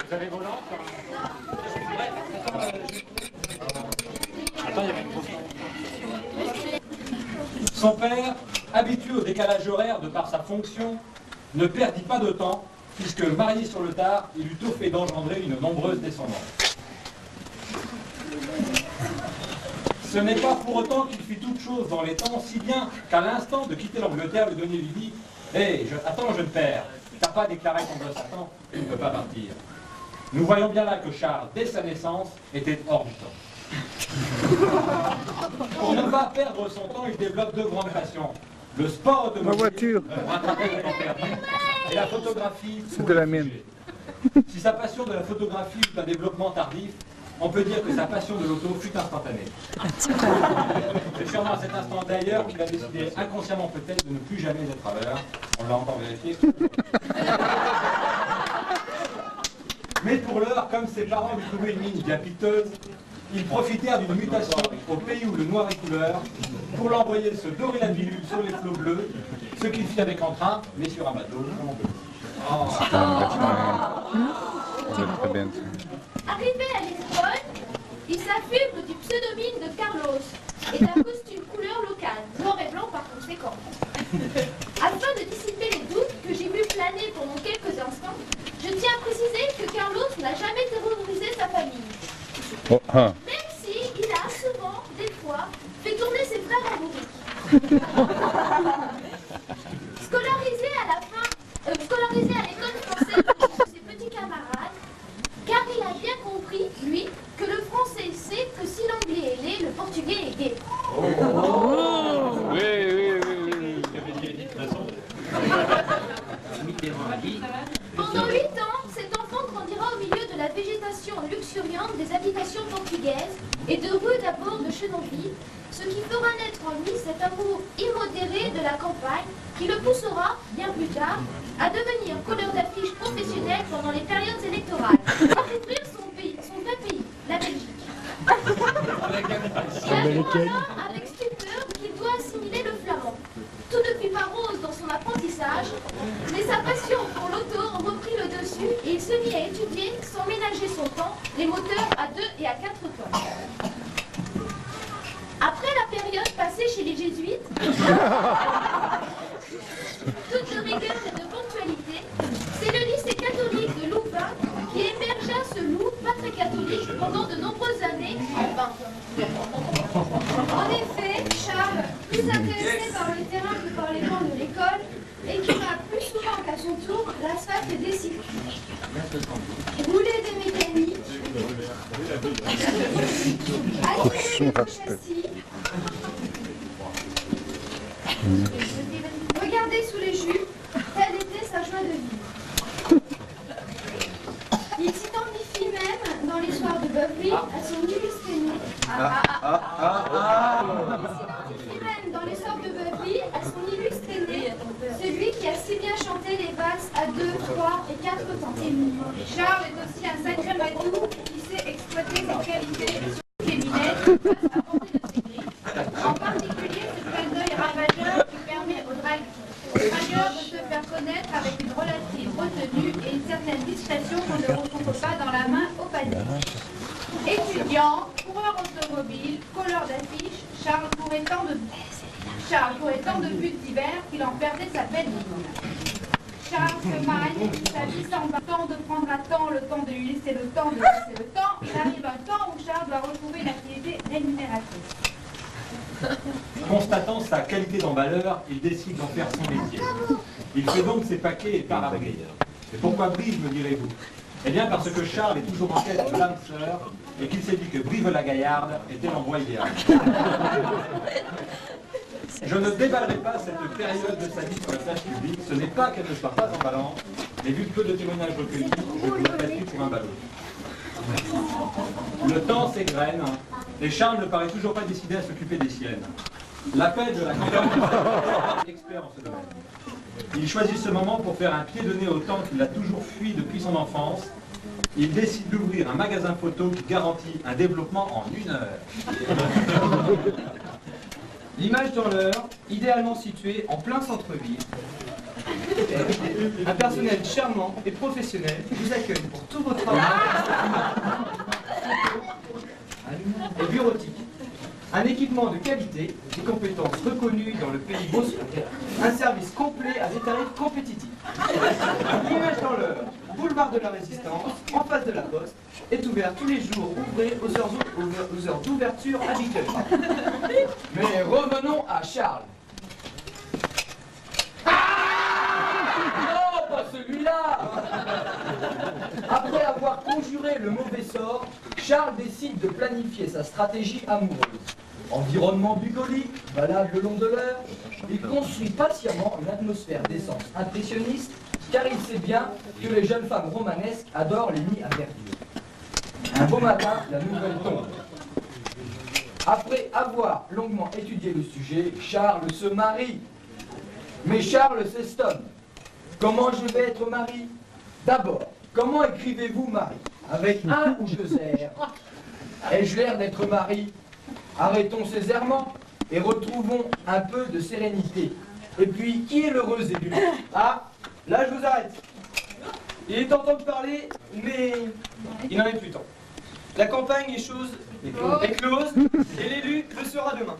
Vous avez vos lampes? Attends, il y avait une grosse lampe. Son père, habitué au décalage horaire de par sa fonction, ne perdit pas de temps, puisque marié sur le tard, il eut tôt fait d'engendrer une nombreuse descendance. Ce n'est pas pour autant qu'il fit toute chose dans les temps, si bien qu'à l'instant de quitter l'Angleterre, le douanier lui dit « Hé, attends, jeune père, t'as pas déclaré ton gosse à temps, tu ne peux pas partir. » Nous voyons bien là que Charles, dès sa naissance, était hors du temps. Pour ne pas perdre son temps, il développe deux grandes passions. Le sport automobile, ma voiture, rattraper le temps perdu, et la photographie. C'est de la mienne. Si sa passion de la photographie eut un développement tardif, on peut dire que sa passion de l'auto fut instantanée. C'est sûrement à cet instant d'ailleurs qu'il a décidé inconsciemment peut-être de ne plus jamais être à l'heure. On l'a encore vérifié. Mais pour l'heure, comme ses parents lui trouvaient une mine bien piteuse, ils profitèrent d'une mutation au pays où le noir est couleur pour l'envoyer se dorer la pilule sur les flots bleus, ce qu'il fit avec entrain, mais sur un bateau. Arrivé à Lisbonne, il s'affuble du pseudonyme de Carlos et d'un costume couleur locale, noir et blanc par conséquent. Afin de dissiper les doutes que j'ai vu planer pendant quelques instants, je tiens à préciser que Carlos n'a jamais terrorisé sa famille. Même si il a souvent, des fois, fait tourner ses frères en bourrique. Scolarisé à l'école française de ses petits camarades, car il a bien compris, lui, que le français sait que si l'anglais est laid, le portugais est gai. Pendant 8 ans, cet enfant grandira au milieu de la végétation luxuriante des habitations portugaises et de rues d'abord de Chenonville, ce qui fera naître en lui cet amour immodéré de la campagne qui le poussera, bien plus tard, à devenir colleur d'affiches professionnel pendant les périodes électorales, pour découvrir son vrai pays, la Belgique. Il apprendra avec stupeur qu'il doit assimiler le flamand. Tout ne fut pas rose dans son apprentissage, mais sa passion pour l'auto reprit le dessus et il se mit à étudier, sans ménager son temps, les moteurs à 2 et à 4 temps. Après la période passée chez les jésuites, toute de rigueur et de ponctualité, c'est le lycée catholique de Louvain qui hébergea ce loup pas très catholique pendant de nombreuses années en vain. En effet, Charles, plus intéressé par le terrain que par les bancs de l'école, équipa plus souvent qu'à son tour l'asphalte et des circuits. Rouler des mécaniques, aspirer des châssis, regarder sous les jupes, telle était sa joie de vivre. Il s'identifie même dans les soirs de beuverie à son illustre aîné. Il s'identifie même dans les soirs de beuverie à son illustre aîné, celui qui a si bien chanté les valses à 2, 3 et 4 temps. Charles est aussi un sacré matou qui sait exploiter ses qualités sur les minettes face à portée de ses griffes. En particulier, ce clin d'œil ravageur qui permet aux dragueurs de se faire connaître avec une relative retenue et une certaine discrétion qu'on ne retrouve pas dans la main au panier. Étudiant, coureur automobile, colleur d'affiches, Charles courait tant de buts d'hiver qu'il en perdait sa belle vie. Charles se marie, sa vie semble un temps de prendre à temps, le temps de lui laisser le temps de laisser le temps. Il arrive un temps où Charles doit retrouver une activité rémunératrice. Constatant sa qualité d'emballeur, il décide d'en faire son métier. Il fait donc ses paquets et part à Brive. Et pourquoi Brive, me direz-vous? Eh bien parce que Charles est toujours en quête de l'âme sœur et qu'il s'est dit que Brive-la-Gaillarde était l'endroit idéal. Je ne déballerai pas cette période de sa vie sur la place publique, ce n'est pas qu'elle ne soit pas emballante, mais vu le peu de témoignages recueillis, je vous la passe pour un ballot. Le temps s'égrène, et Charles ne paraît toujours pas décidé à s'occuper des siennes. L'appel de la campagne est expert en ce domaine. Il choisit ce moment pour faire un pied de nez au temps qu'il a toujours fui depuis son enfance. Il décide d'ouvrir un magasin photo qui garantit un développement en 1 heure. L'image dans l'heure, idéalement située en plein centre-ville. Un personnel charmant et professionnel vous accueille pour tout votre travail et bureautique. Un équipement de qualité, des compétences reconnues dans le pays bossuet, un service complet à des tarifs compétitifs. L'image dans l'heure, boulevard de la Résistance, en face de la Poste, est ouvert tous les jours, ouvrez aux heures d'ouverture habituelles. Mais revenons à Charles. Non, pas celui-là! Après avoir conjuré le mauvais sort, Charles décide de planifier sa stratégie amoureuse. Environnement bucolique, balade le long de l'heure, il construit patiemment une atmosphère d'essence impressionniste, car il sait bien que les jeunes femmes romanesques adorent les nids à verdure. Un beau matin, la nouvelle tombe. Après avoir longuement étudié le sujet, Charles se marie. Mais Charles s'estonne. Comment je vais être mari? D'abord, comment écrivez-vous mari? Avec un ou deux R? Ai-je l'air d'être mari? Arrêtons ces errements et retrouvons un peu de sérénité. Et puis, qui est l'heureux élu? Ah, là je vous arrête. Il est temps de parler, mais il n'en est plus temps. La campagne est close, et l'élu le sera demain.